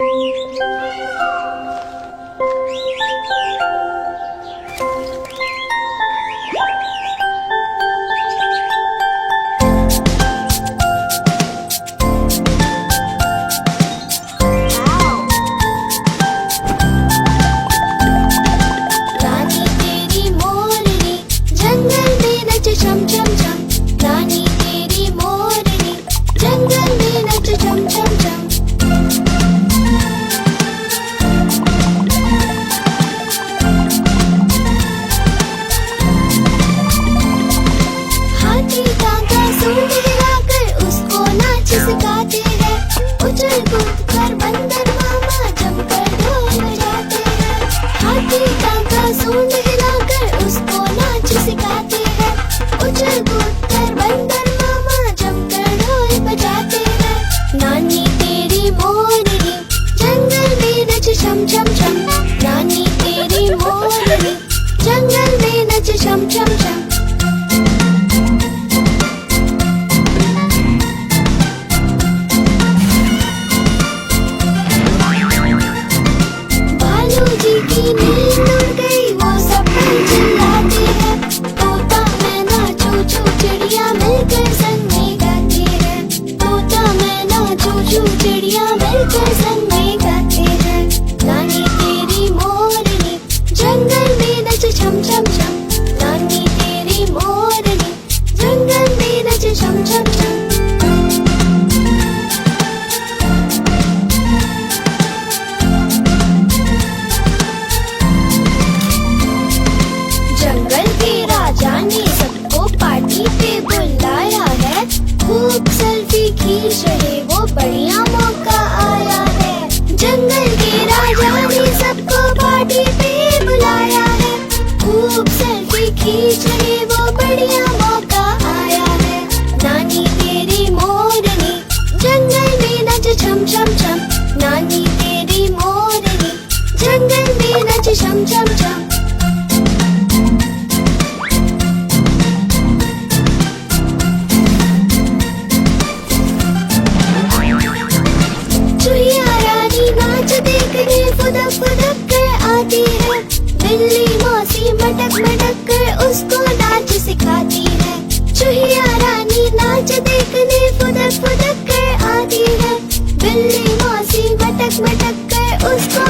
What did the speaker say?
रानी तेरी मोरनी जंगल में नच छम छम छम। रानी तेरी मोरनी जंगल में नच छम छम छम। हाथी काका सूंड हिलाकर उसको नाच सिखाते हैं। उछल कूद कर बंदर मामा जमकर ढोल बजाते हैं। हाथी काका सूंड हिलाकर उसको नाच सिखाते हैं। उछल कूद कर बंदर मामा जमकर ढोल बजाते हैं। नानी तेरी मोरनी जंगल में नच छम छम छम। नानी तेरी मोरनी जंगल में नच छम छम छम। भालू जी की नींद उड़ गई वो सब चिल्लाते हैं। तोता मैना चू चू चिड़िया मिलकर संग में गाते हैं। तोता मैना चू चू चिड़िया मिलकर संग में गाते हैं। नानी तेरी मोरनी जंगल में नच छम छम छम। नानी तेरी मोरनी जंगल में नच छम छम छम। जंगल के राजा ने सबको पार्टी पे बुलाया है। खूब सेल्फी खींच रहे वो बढ़िया मौका आया है। जंगल के राजा ने सबको पार्टी पे बुलाया है। खूब सेल्फी खींच रहे वो बढ़िया मौका आया है। नानी तेरी मोरनी जंगल में नच छम छम छम। नानी तेरी मोरनी जंगल में नच छम छम छम। चुहिया रानी नाच देखने फुदक फुदक कर आती है। बिल्ली मौसी मटक मटक कर उसको नाच सिखाती है। चुहिया रानी नाच देखने फुदक फुदक कर आती है। बिल्ली मौसी मटक मटक कर उसको